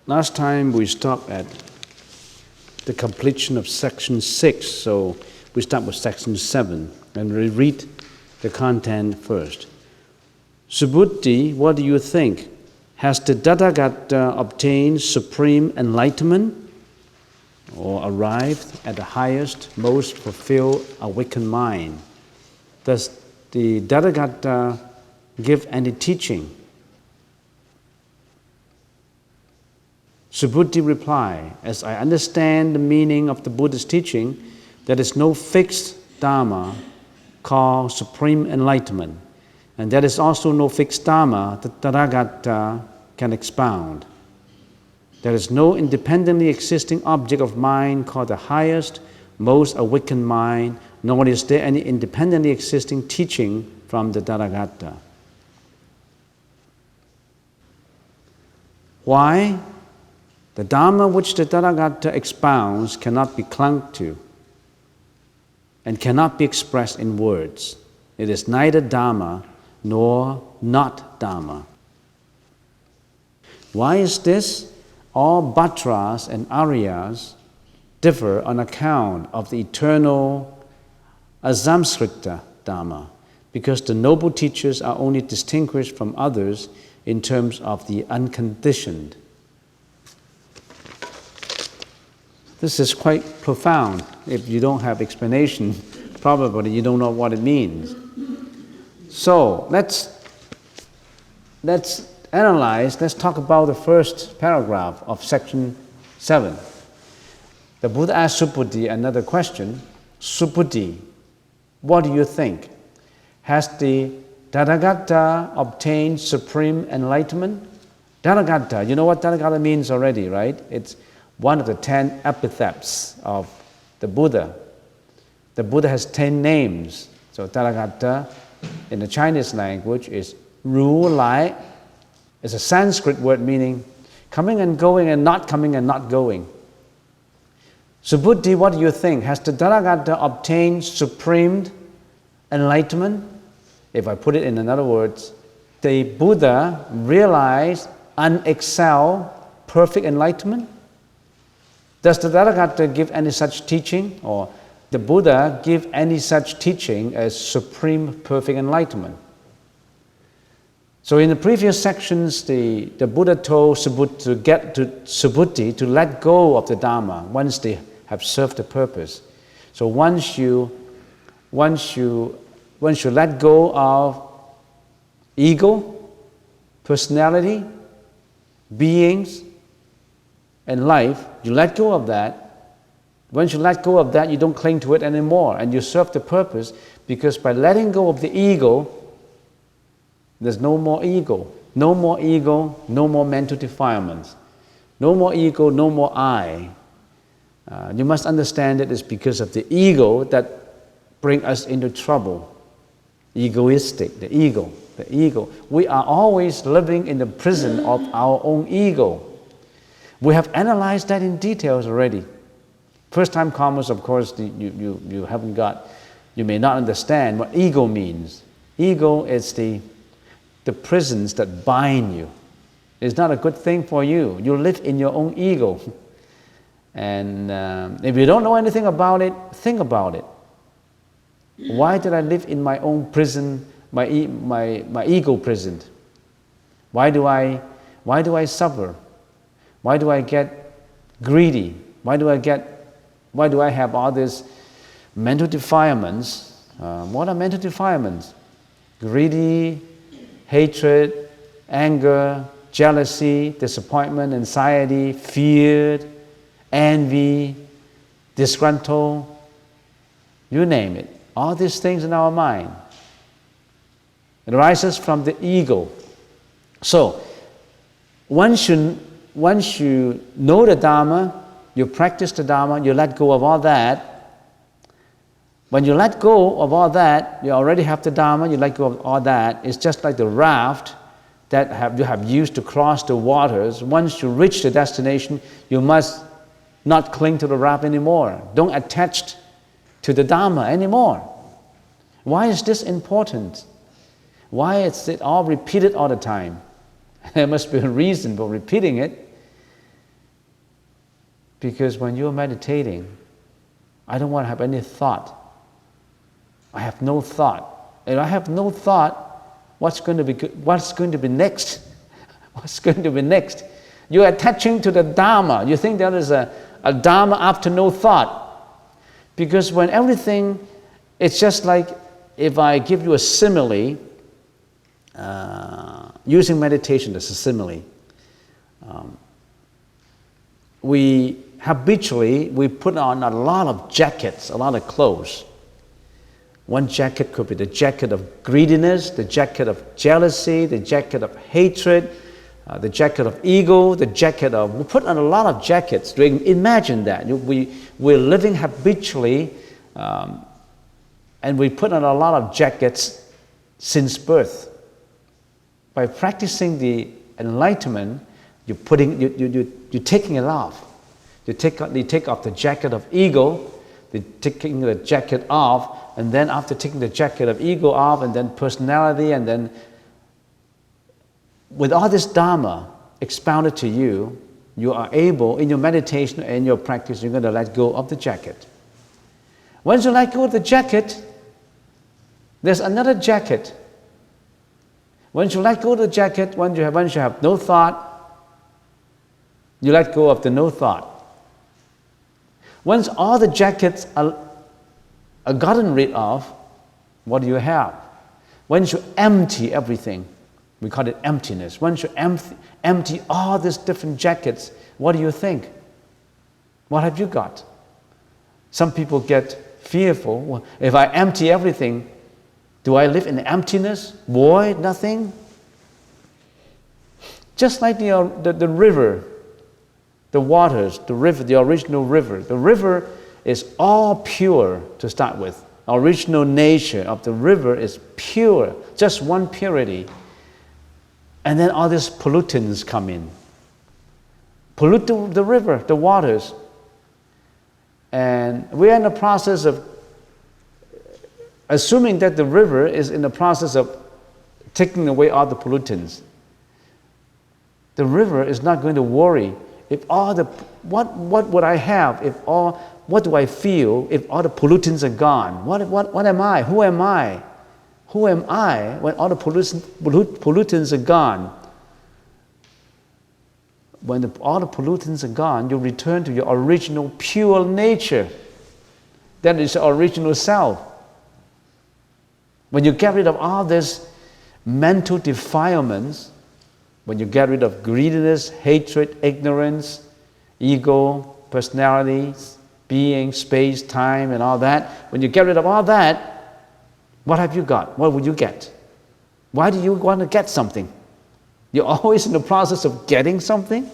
Last time we stopped at the completion of section 6, so we start with section 7, and we read the content first. Subhuti, what do you think? Has the Tathagata obtained supreme enlightenment, or arrived at the highest, most fulfilled, awakened mind? Does the Tathagata give any teaching? Subhuti replied, as I understand the meaning of the Buddha's teaching, there is no fixed Dharma called supreme enlightenment, and there is also no fixed Dharma that Tathagata can expound. There is no independently existing object of mind called the highest, most awakened mind, nor is there any independently existing teaching from the Tathagata. Why? The Dharma which the Tathagata expounds cannot be clung to and cannot be expressed in words. It is neither Dharma nor not Dharma. Why is this? All Bhattras and Aryas differ on account of the eternal asamskrita Dharma, because the noble teachers are only distinguished from others in terms of the unconditioned. This is quite profound. If you don't have explanation, probably you don't know what it means. So let's analyze, let's talk about the first paragraph of section 7. The Buddha asked Subhuti another question. Subhuti, what do you think? Has the Tathagata obtained supreme enlightenment? Tathagata, you know what Tathagata means already, right? It's one of the 10 epithets of the Buddha. The Buddha has 10 names. So Tathagata in the Chinese language is Ru Lai. It's a Sanskrit word meaning coming and going and not coming and not going. Subhuti, what do you think? Has the Tathagata obtained supreme enlightenment? If I put it in other words, the Buddha realized unexcelled perfect enlightenment? Does the Tathagata give any such teaching, or the Buddha give any such teaching as supreme perfect enlightenment? So in the previous sections, the Buddha told Subhuti to let go of the Dharma once they have served the purpose. So once you let go of ego, personality, beings, and life, you let go of that. Once you let go of that, you don't cling to it anymore, and you serve the purpose, because by letting go of the ego, there's no more ego. No more ego, no more mental defilements. No more ego, no more I. You must understand that it's because of the ego that brings us into trouble. Egoistic, the ego. We are always living in the prison of our own ego. We have analyzed that in details already. First time comers, of course, you haven't got, you may not understand what ego means. Ego is the prisons that bind you. It's not a good thing for you. You live in your own ego. And if you don't know anything about it, think about it. Why did I live in my own prison, my ego prison? Why do I suffer? Why do I get greedy? Why do I have all these mental defilements? What are mental defilements? Greedy, hatred, anger, jealousy, disappointment, anxiety, fear, envy, disgruntled, you name it. All these things in our mind. It arises from the ego. So, once you know the Dharma, you practice the Dharma, you let go of all that. When you let go of all that, you already have the Dharma, you let go of all that. It's just like the raft that you have used to cross the waters, once you reach the destination, you must not cling to the raft anymore. Don't attach to the Dharma anymore. Why is this important? Why is it all repeated all the time? There must be a reason for repeating it. Because when you're meditating, I don't want to have any thought. I have no thought. If I have no thought, what's going to be good? What's going to be next? What's going to be next? You're attaching to the Dharma. You think there is a Dharma after no thought. Because when everything, it's just like if I give you a simile, using meditation as a simile. We habitually, we put on a lot of jackets, a lot of clothes. One jacket could be the jacket of greediness, the jacket of jealousy, the jacket of hatred, the jacket of ego, the jacket of... We put on a lot of jackets. Imagine that. We're living habitually, and we put on a lot of jackets since birth. By practicing the enlightenment, you're taking it off. You take off the jacket of ego, you're taking the jacket off, and then after taking the jacket of ego off, and then personality, and then with all this Dharma expounded to you, you are able, in your meditation and your practice, you're going to let go of the jacket. Once you let go of the jacket, there's another jacket. Once you let go of the jacket, once you have no thought, you let go of the no thought. Once all the jackets are gotten rid of, what do you have? Once you empty everything, we call it emptiness. Once you empty all these different jackets, what do you think? What have you got? Some people get fearful. Well, if I empty everything, do I live in emptiness, void, nothing? Just like the river, the waters, the river, the original river. The river is all pure to start with. Original nature of the river is pure, just one purity. And then all these pollutants come in. Pollute the river, the waters. And we are in the process of assuming that the river is in the process of taking away all the pollutants. The river is not going to worry if all the, what would I have if all, what do I feel if all the pollutants are gone? What am I? Who am I? Who am I when all the pollutants are gone? When all the pollutants are gone, you return to your original pure nature. That is your original self. When you get rid of all these mental defilements, when you get rid of greediness, hatred, ignorance, ego, personalities, being, space, time, and all that, when you get rid of all that, what have you got? What will you get? Why do you want to get something? You're always in the process of getting something.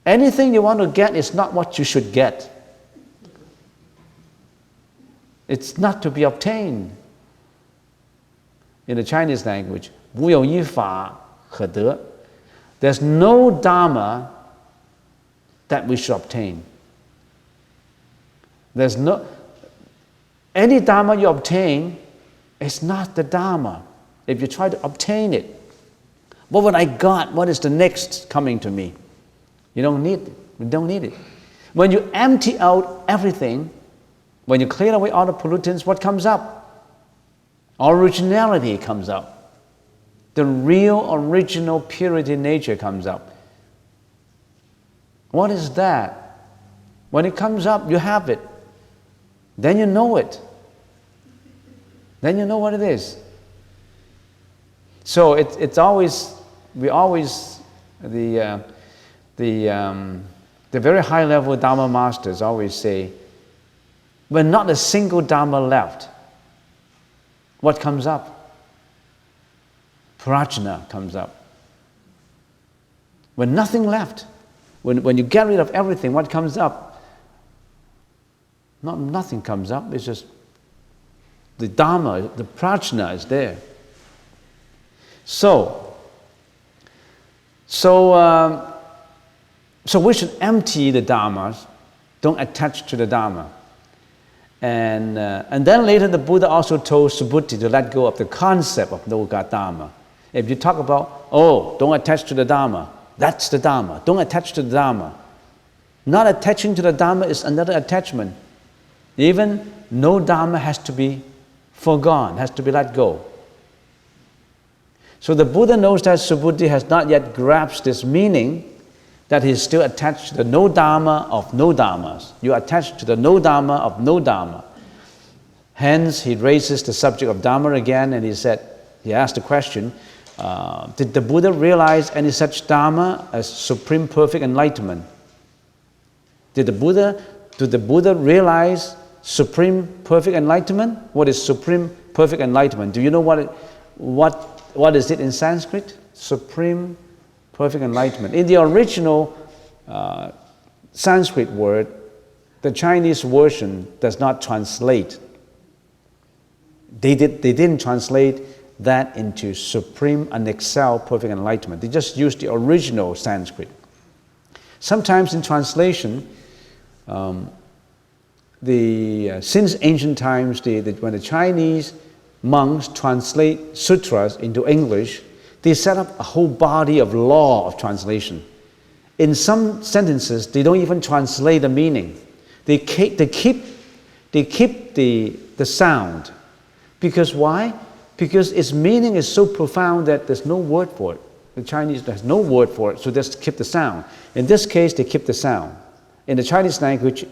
Anything you want to get is not what you should get. It's not to be obtained. In the Chinese language, 无有一法可得. There's no Dharma that we should obtain. There's no... Any Dharma you obtain is not the Dharma. If you try to obtain it, what would I got? What is the next coming to me? You don't need it. You don't need it. When you empty out everything, when you clear away all the pollutants, what comes up? Originality comes up. The real original purity nature comes up. What is that? When it comes up, you have it. Then you know it. Then you know what it is. So it's always, the very high level Dharma masters always say, when not a single Dharma left, what comes up? Prajna comes up. When nothing left, when you get rid of everything, what comes up? Nothing comes up, it's just the Dharma, the Prajna is there. So, so we should empty the dharmas, don't attach to the dharma. And then later the Buddha also told Subhuti to let go of the concept of Loka Dharma. If you talk about, oh, don't attach to the Dharma, that's the Dharma, don't attach to the Dharma. Not attaching to the Dharma is another attachment. Even no Dharma has to be forgone, has to be let go. So the Buddha knows that Subhuti has not yet grasped this meaning, that he is still attached to the no Dharma of no Dharmas. You are attached to the no Dharma of no Dharma. Hence, he raises the subject of Dharma again, and he asked the question, did the Buddha realize any such Dharma as supreme perfect enlightenment? Did the Buddha realize supreme perfect enlightenment? What is supreme perfect enlightenment? Do you know what is it in Sanskrit? Supreme perfect enlightenment. In the original Sanskrit word, the Chinese version does not translate. They didn't translate that into supreme unexcelled perfect enlightenment. They just used the original Sanskrit. Sometimes in translation, since ancient times, when the Chinese monks translate sutras into English, they set up a whole body of law of translation. In some sentences, they don't even translate the meaning. They keep the sound. Because why? Because its meaning is so profound that there's no word for it. The Chinese, there's no word for it, so just keep the sound. In this case, they keep the sound. In the Chinese language,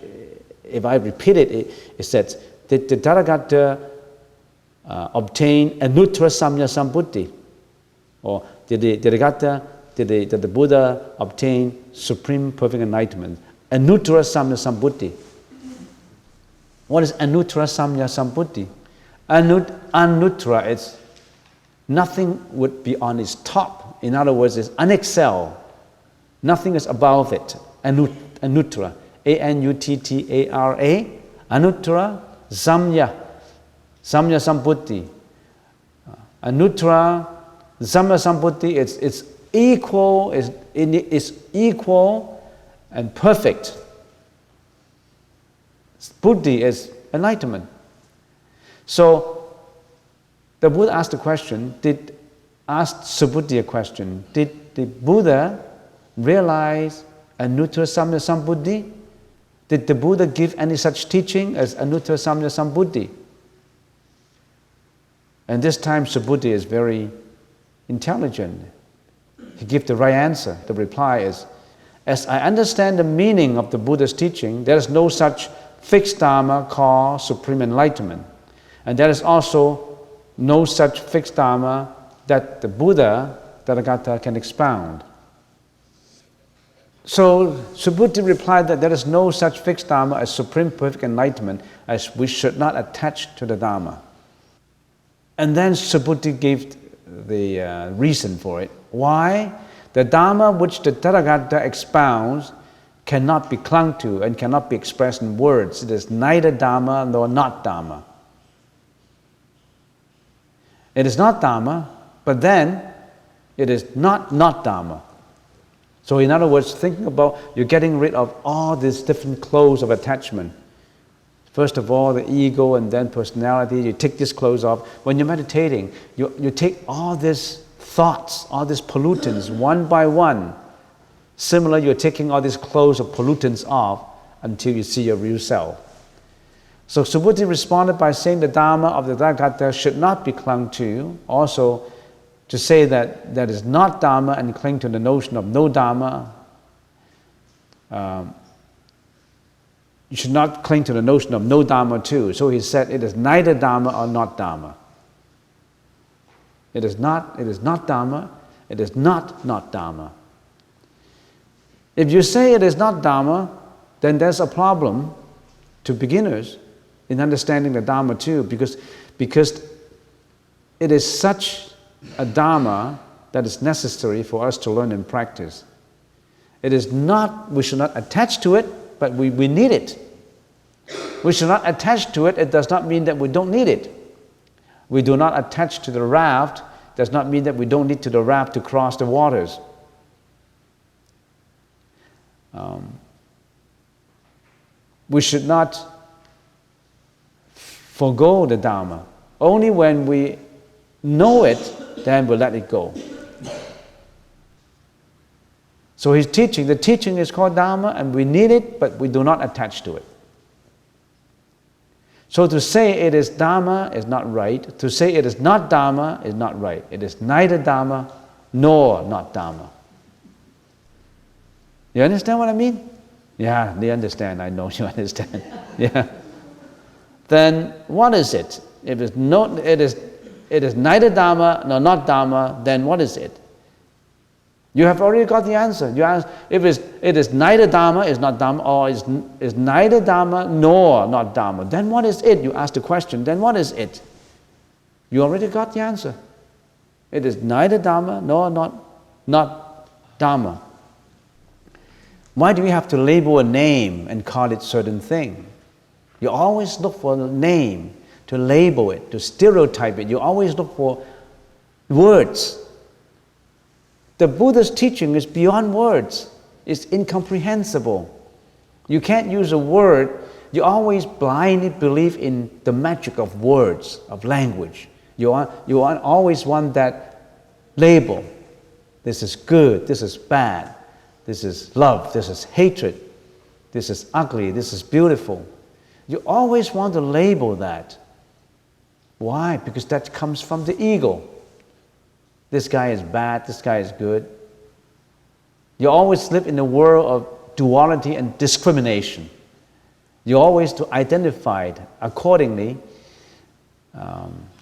if I repeat it, it says, did the Tathagata obtain anuttara samya sambuddhi? Or did the Buddha obtain supreme perfect enlightenment? Anuttara samya sambuddhi. What is anuttara samya sambuddhi? Anuttara is nothing would be on its top. In other words, it's unexcelled. Nothing is above it. Anuttara. A-N-U-T-T-A-R-A. Anuttara samya. Samya sambuddhi. Anuttara samya sambuddhi, it's equal, is equal and perfect. Buddhi is enlightenment. So the Buddha asked Subhuti a question, did the Buddha realize anuttara samya sambuddhi? Did the Buddha give any such teaching as anuttara samya sambuddhi? And this time Subhuti is very intelligent. He gives the right answer. The reply is, as I understand the meaning of the Buddha's teaching, there is no such fixed Dharma called supreme enlightenment. And there is also no such fixed Dharma that the Buddha, Tathagata, can expound. So Subhuti replied that there is no such fixed Dharma as supreme perfect enlightenment, as we should not attach to the Dharma. And then Subhuti gave the reason for it. Why? The Dharma which the Tathagata expounds cannot be clung to and cannot be expressed in words. It is neither Dharma nor not Dharma. It is not Dharma, but then it is not Dharma. So in other words, thinking about you're getting rid of all these different clothes of attachment. First of all, the ego and then personality. You take these clothes off. When you're meditating, you take all these thoughts, all these pollutants, one by one. Similarly, you're taking all these clothes of pollutants off until you see your real self. So Subhuti responded by saying the Dharma of the Tathagata should not be clung to. Also, to say that that is not Dharma and cling to the notion of no Dharma. You should not cling to the notion of no Dharma too. So he said it is neither Dharma or not Dharma. It is not Dharma, it is not Dharma. If you say it is not Dharma, then there's a problem to beginners in understanding the Dharma too, because it is such a Dharma that is necessary for us to learn and practice. It is not, we should not attach to it, but we need it. We should not attach to it, it does not mean that we don't need it. We do not attach to the raft does not mean that we don't need the raft to cross the waters. We should not forgo the Dharma. Only when we know it, then we'll let it go. So his teaching, the teaching is called Dharma, and we need it, but we do not attach to it. So to say it is Dharma is not right. To say it is not Dharma is not right. It is neither Dharma nor not Dharma. You understand what I mean? Yeah, they understand. I know you understand. Yeah. Then what is it? If it's not, it is neither Dharma nor not Dharma, then what is it? You have already got the answer. You ask, if it is neither Dharma is not Dharma, or is neither Dharma nor not Dharma, then what is it? You ask the question, then what is it? You already got the answer. It is neither Dharma nor not Dharma. Why do we have to label a name and call it certain thing? You always look for a name to label it, to stereotype it. You always look for words. The Buddha's teaching is beyond words. It's incomprehensible. You can't use a word. You always blindly believe in the magic of words, of language. You always want that label. This is good, this is bad, this is love, this is hatred, this is ugly, this is beautiful. You always want to label that. Why? Because that comes from the ego. This guy is bad, this guy is good. You always live in a world of duality and discrimination. You always to identify accordingly,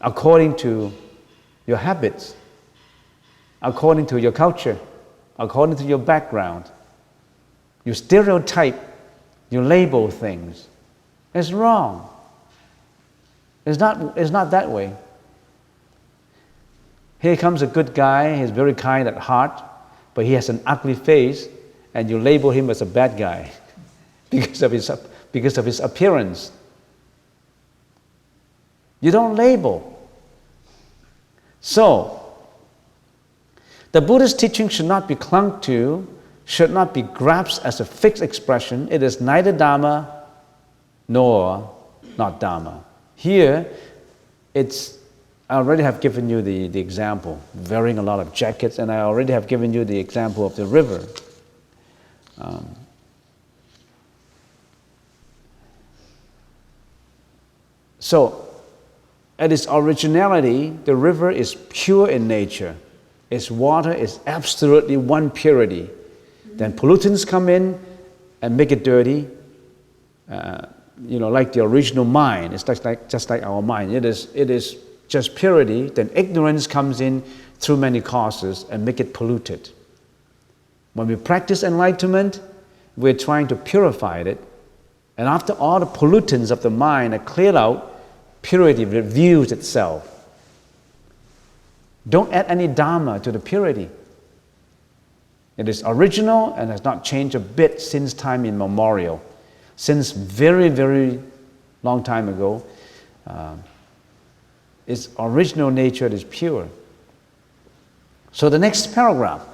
according to your habits, according to your culture, according to your background. You stereotype, you label things. It's wrong. It's not that way. Here comes a good guy, he's very kind at heart, but he has an ugly face, and you label him as a bad guy because of his appearance. You don't label. So, the Buddhist teaching should not be clung to, should not be grasped as a fixed expression. It is neither Dharma nor not Dharma. Here, I already have given you the example, wearing a lot of jackets, and I already have given you the example of the river. So, at its originality, the river is pure in nature. Its water is absolutely one purity. Then pollutants come in and make it dirty. Like the original mind. It's just like our mind. It is just purity. Then ignorance comes in through many causes and make it polluted. When we practice enlightenment, we're trying to purify it. And after all the pollutants of the mind are cleared out, purity reveals itself. Don't add any Dharma to the purity. It is original and has not changed a bit since time immemorial. Since very, very long time ago, its original nature is pure. So the next paragraph.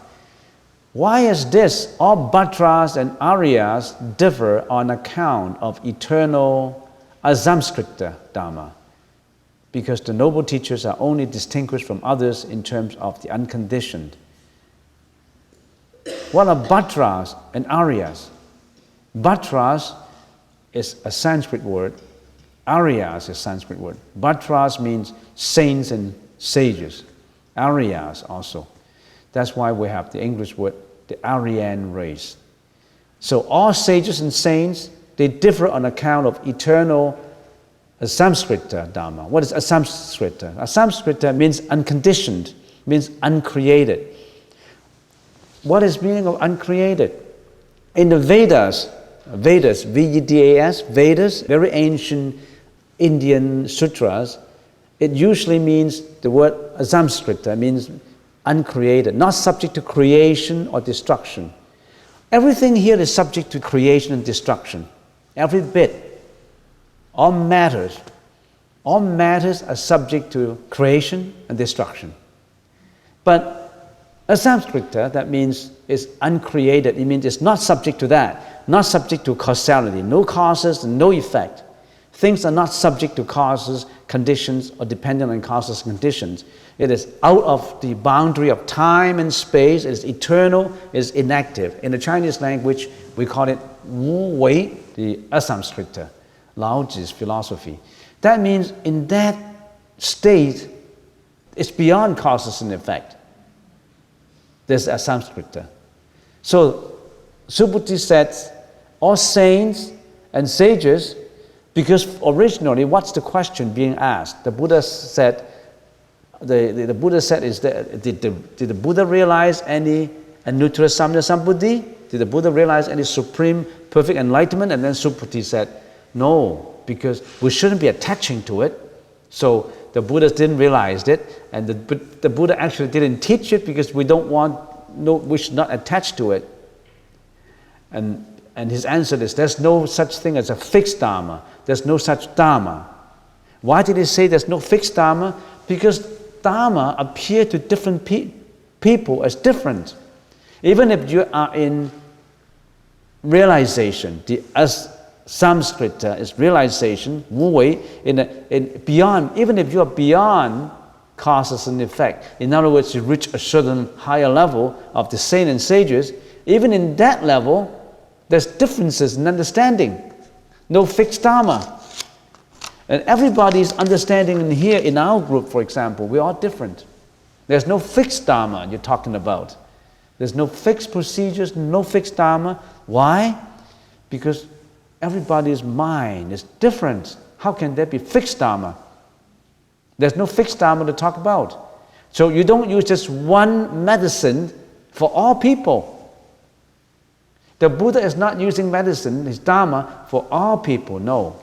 Why is this? All Bhattras and Aryas differ on account of eternal asamskrita Dharma. Because the noble teachers are only distinguished from others in terms of the unconditioned. What are Bhattras and Aryas? Bhattras is a Sanskrit word. Aryas is a Sanskrit word. Bhattras means saints and sages. Aryas also. That's why we have the English word, the Aryan race. So all sages and saints, they differ on account of eternal asamskrita Dharma. What is asamskrita? Asamskrita means unconditioned, means uncreated. What is meaning of uncreated? In the Vedas, V-E-D-A-S, Vedas, very ancient Indian sutras, it usually means the word asamskrita, means uncreated, not subject to creation or destruction. Everything here is subject to creation and destruction. Every bit. All matters are subject to creation and destruction. But asamskrita, that means it's uncreated. It means it's not subject to that, not subject to causality, no causes and no effect. Things are not subject to causes, conditions, or dependent on causes and conditions. It is out of the boundary of time and space. It is eternal, it is inactive. In the Chinese language, we call it Wu Wei, the asamskrita, Lao Tzu's philosophy. That means in that state, it's beyond causes and effect. There's asamskrita. So Subhuti said, all saints and sages, because originally, what's the question being asked? The Buddha said, the Buddha said, did the Buddha realize any anuttara samya sambuddhi? Did the Buddha realize any supreme perfect enlightenment? And then Subhuti said, no, because we shouldn't be attaching to it. So the Buddha didn't realize it, and the Buddha actually didn't teach it because we should not attach to it. And his answer is, there's no such thing as a fixed Dharma. There's no such Dharma. Why did he say there's no fixed Dharma? Because Dharma appear to different people as different. Even if you are in realization, the Samskrita is realization, Wu Wei, in beyond, even if you are beyond causes and effect. In other words, you reach a certain higher level of the saints and sages, even in that level, there's differences in understanding. No fixed Dharma. And everybody's understanding in here, in our group, for example, we're all different. There's no fixed Dharma you're talking about. There's no fixed procedures, no fixed Dharma. Why? Because everybody's mind is different. How can there be fixed Dharma? There's no fixed Dharma to talk about. So you don't use just one medicine for all people. The Buddha is not using medicine, his Dharma, for all people, no.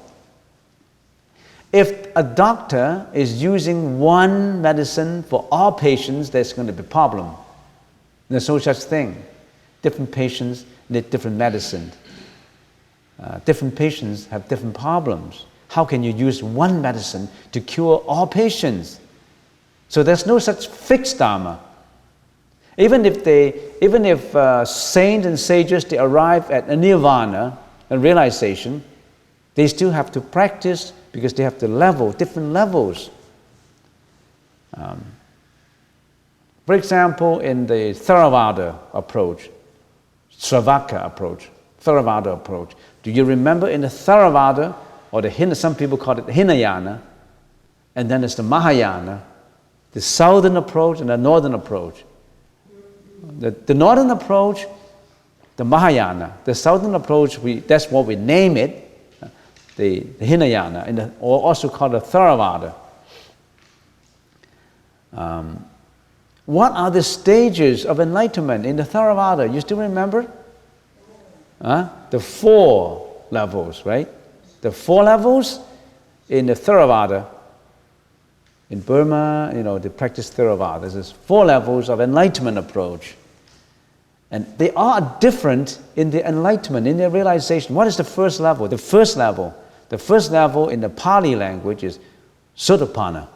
If a doctor is using one medicine for all patients, there's going to be a problem. There's no such thing. Different patients need different medicine. Different patients have different problems. How can you use one medicine to cure all patients? So there's no such fixed Dharma. Even if saints and sages, they arrive at a nirvana, a realization, they still have to practice because they have to different levels. For example, in the Theravada approach, Sravaka approach, Theravada approach, do you remember in the Theravada, or some people call it the Hinayana, and then there's the Mahayana, the southern approach and the northern approach. The northern approach, the Mahayana. The southern approach, that's what we name it, the Hinayana, or also called the Theravada. What are the stages of enlightenment in the Theravada? You still remember? The 4 levels, right? The 4 levels in the Theravada. In Burma, they practice Theravada. There's 4 levels of enlightenment approach. And they are different in the enlightenment, in their realization. What is the first level? The first level in the Pali language is Sotapanna.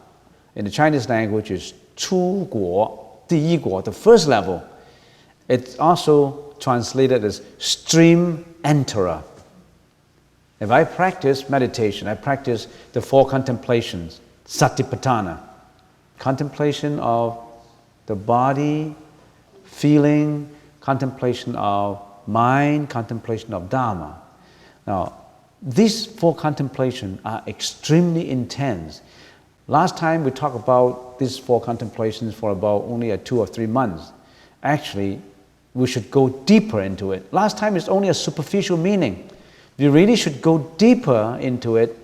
In the Chinese language is 出国, 第一国, the first level. It's also translated as stream enterer. If I practice meditation, I practice the 4 contemplations, Satipatthana, contemplation of the body, feeling, contemplation of mind, contemplation of Dharma. Now, these 4 contemplations are extremely intense. Last time we talked about these 4 contemplations for about only 2 or 3 months. Actually, we should go deeper into it. Last time it's only a superficial meaning. We really should go deeper into it,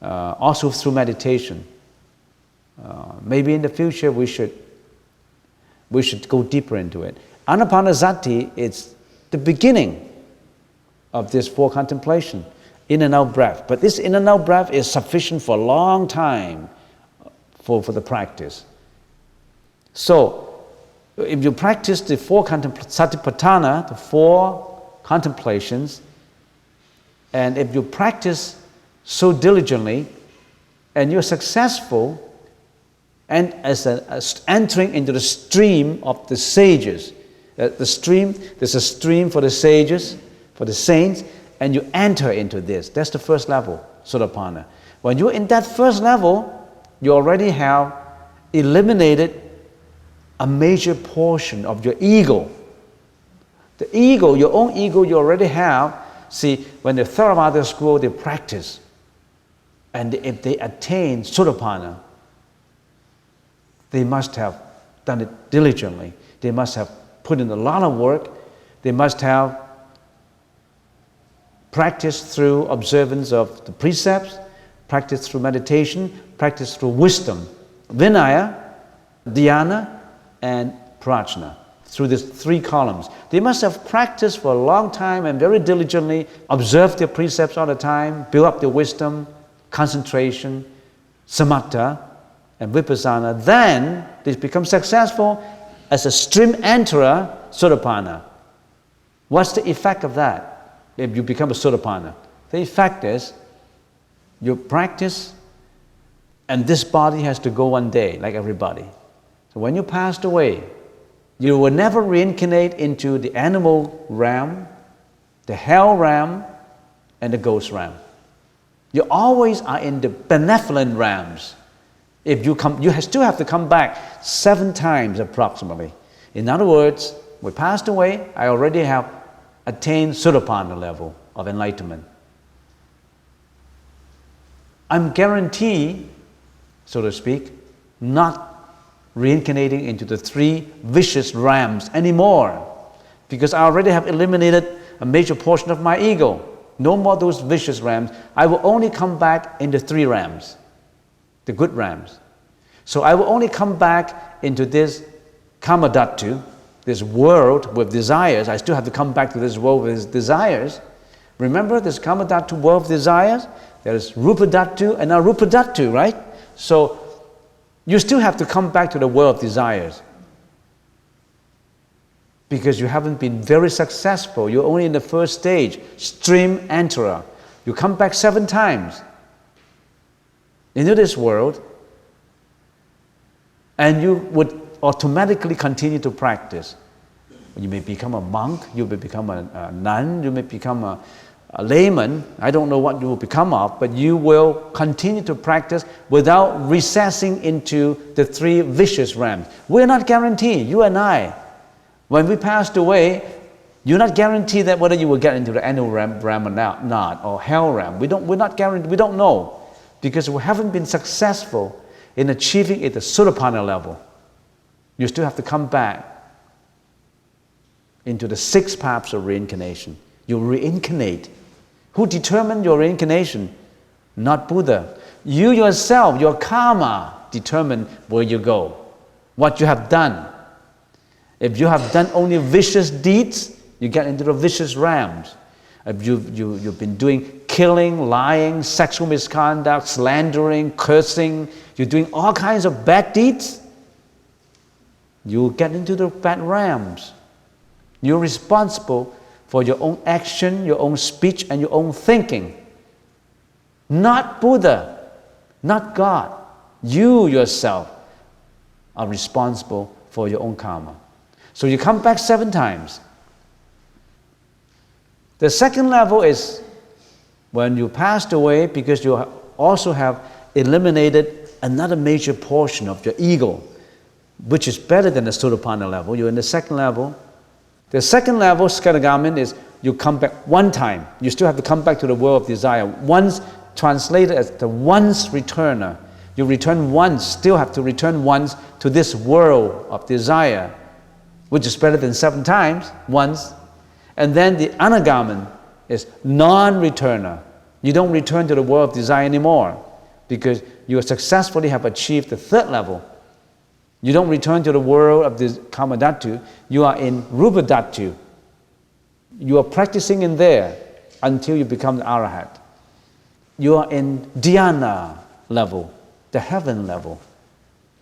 also through meditation. Maybe in the future we should go deeper into it. Anapanasati is the beginning of this 4 contemplation, in and out breath. But this in and out breath is sufficient for a long time for the practice. So, if you practice the 4 Satipatthana, the 4 contemplations, and if you practice so diligently, and you're successful, and entering into the stream of the sages. There's a stream for the sages, for the saints, and you enter into this. That's the first level, Sotapanna. When you're in that first level, you already have eliminated a major portion of your ego. The ego, your own ego, you already have. See, when the Theravada school, they practice, and if they attain Sotapanna, they must have done it diligently. They must have put in a lot of work. They must have practiced through observance of the precepts, practiced through meditation, practiced through wisdom, Vinaya, Dhyana, and Prajna, through these three columns. They must have practiced for a long time and very diligently, observed their precepts all the time, build up their wisdom, concentration, samatha, and vipassana. Then they become successful as a stream enterer, Sotapanna. What's the effect of that if you become a Sotapanna? The effect is you practice, and this body has to go one day, like everybody. So when you passed away, you will never reincarnate into the animal realm, the hell realm, and the ghost realm. You always are in the benevolent realms. If you come, you still have to come back 7 times approximately. In other words, we passed away, I already have attained Sotapanna level of enlightenment. I'm guaranteed, so to speak, not reincarnating into the 3 vicious realms anymore, because I already have eliminated a major portion of my ego. No more those vicious realms. I will only come back in the 3 realms, the good realms. So I will only come back into this Kamadhatu, this world with desires. I still have to come back to this world with desires. Remember this Kamadhatu world of desires? There is Rupadhatu and Arupadhatu, right? So you still have to come back to the world of desires, because you haven't been very successful. You're only in the first stage, stream enterer. You come back 7 times into this world, and you would automatically continue to practice. You may become a monk, you may become a nun, you may become a layman. I don't know what you will become of, but you will continue to practice without recessing into the 3 vicious realms. We're not guaranteed, you and I. When we passed away, you're not guaranteed that whether you will get into the animal realm or not, or hell realm. We're not guaranteed, we don't know, because we haven't been successful in achieving at the Sotapanna level. You still have to come back into the 6 paths of reincarnation. You reincarnate. Who determined your reincarnation? Not Buddha. You yourself, your karma, determine where you go, what you have done. If you have done only vicious deeds, you get into the vicious realms. If you've been doing killing, lying, sexual misconduct, slandering, cursing, you're doing all kinds of bad deeds, you get into the bad realms. You're responsible for your own action, your own speech, and your own thinking. Not Buddha, not God. You yourself are responsible for your own karma. So you come back 7 times. The second level is when you passed away, because you also have eliminated another major portion of your ego, which is better than the Sotapanna level. You're in the second level. The second level, Sakadagami, is you come back 1 time. You still have to come back to the world of desire. Once, translated as the once returner. You return once, still have to return once to this world of desire, which is better than 7 times, once. And then the Anagaman is non-returner. You don't return to the world of desire anymore, because you successfully have achieved the 3rd level. You don't return to the world of the Kamadhatu. You are in Rupadhatu. You are practicing in there until you become the Arahat. You are in Dhyana level, the heaven level.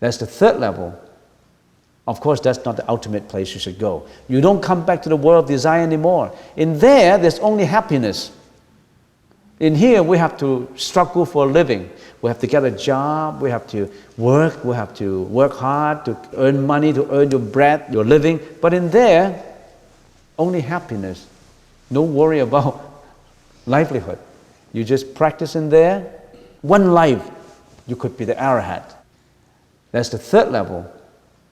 That's the 3rd level. Of course, that's not the ultimate place you should go. You don't come back to the world of desire anymore. In there, there's only happiness. In here, we have to struggle for a living. We have to get a job, we have to work hard to earn money, to earn your bread, your living. But in there, only happiness. No worry about livelihood. You just practice in there. One life, you could be the arahat. That's the third level.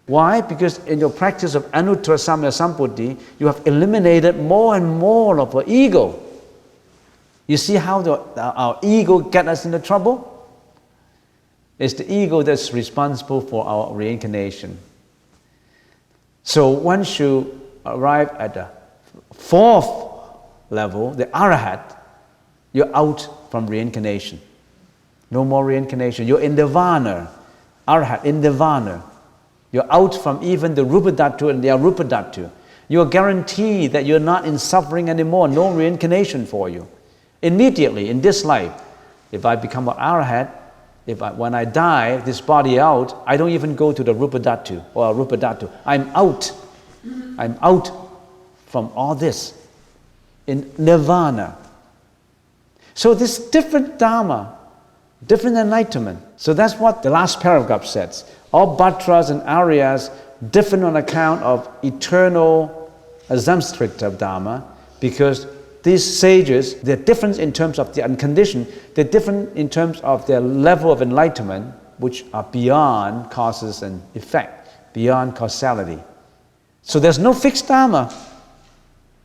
Why? Because in your practice of Anuttara Samaya Sambuddhi, you have eliminated more and more of our ego. You see how our ego gets us into trouble? It's the ego that's responsible for our reincarnation. So once you arrive at the fourth level, the arahat, you're out from reincarnation. No more reincarnation. You're in nirvana. Arahat, in nirvana. You're out from even the rupa dhatu and the arupa dhatu. You're guaranteed that you're not in suffering anymore. No reincarnation for you. Immediately, in this life, if I become an arahat, when I die, this body out, I don't even go to the rupa dhatu or arupa dhatu. I'm out. I'm out from all this in nirvana. So this different dharma, different enlightenment. So that's what the last paragraph says. All Bhattras and Aryas different on account of eternal samskrita dharma, because these sages, they're different in terms of the unconditioned, they're different in terms of their level of enlightenment, which are beyond causes and effect, beyond causality. So there's no fixed dharma.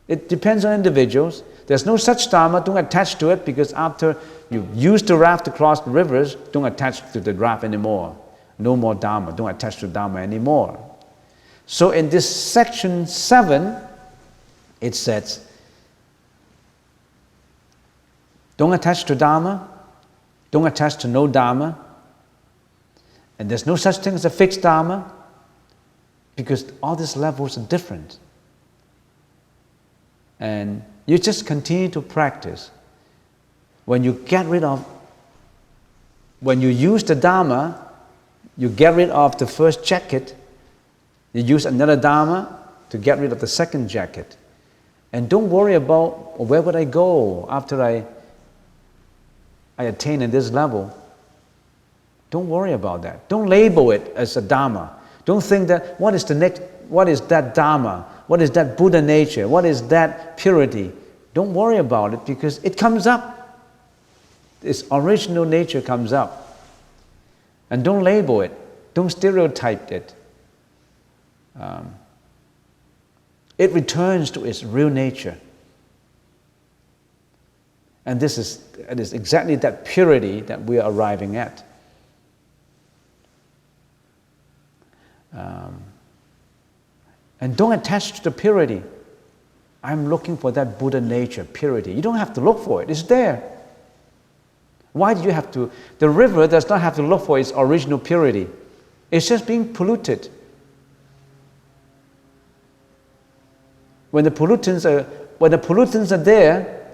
It depends on individuals. There's no such dharma, don't attach to it, because after you use the raft to cross the rivers, don't attach to the raft anymore. No more dharma, don't attach to dharma anymore. So in this section 7, it says, don't attach to dharma, don't attach to no dharma, and there's no such thing as a fixed dharma, because all these levels are different. And you just continue to practice. When you use the dharma, you get rid of the first jacket, you use another dharma to get rid of the second jacket. And don't worry about where would I go after I attain at this level. Don't worry about that. Don't label it as a dharma. Don't think that what is that dharma? What is that Buddha nature? What is that purity? Don't worry about it, because it comes up. Its original nature comes up. And don't label it. Don't stereotype it. It returns to its real nature. And it is exactly that purity that we are arriving at. And don't attach to the purity. I'm looking for that Buddha nature, purity. You don't have to look for it, it's there. Why do you have to? The river does not have to look for its original purity. It's just being polluted. When the pollutants are there,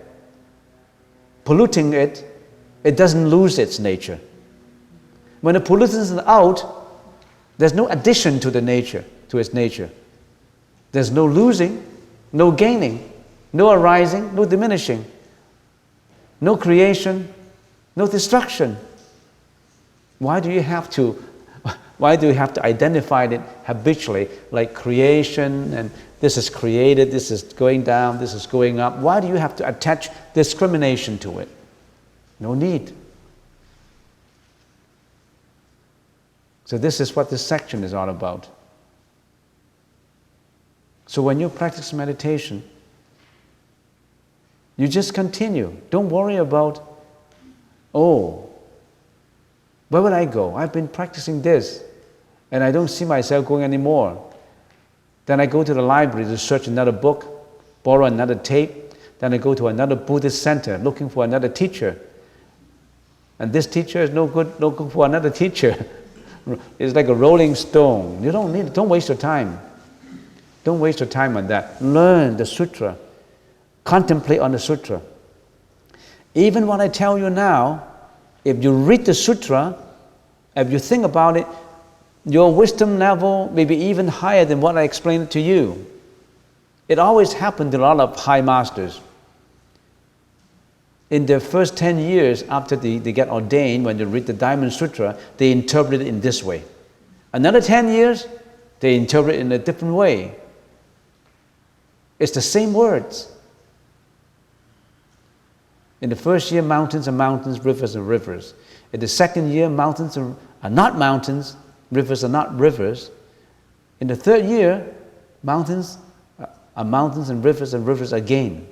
polluting it, it doesn't lose its nature. When the pollutants are out, there's no addition to the nature, to its nature. There's no losing, no gaining, no arising, no diminishing, no creation, no destruction. Why do you have to identify it habitually, like creation, and this is created, this is going down, this is going up? Why do you have to attach discrimination to it? No need. So this is what this section is all about. So when you practice meditation, you just continue. Don't worry about, where would I go? I've been practicing this, and I don't see myself going anymore. Then I go to the library to search another book, borrow another tape. Then I go to another Buddhist center looking for another teacher. And this teacher is no good looking for another teacher. It's like a rolling stone. Don't waste your time. Don't waste your time on that. Learn the sutra. Contemplate on the sutra. Even what I tell you now, if you read the sutra, if you think about it, your wisdom level may be even higher than what I explained to you. It always happened to a lot of high masters. in the first 10 years after they get ordained, when they read the Diamond Sutra, they interpret it in this way. Another 10 years, they interpret it in a different way. It's the same words. In the first year, mountains are mountains, rivers are rivers. In the second year, mountains are not mountains, rivers are not rivers. In the third year, mountains are mountains and rivers again.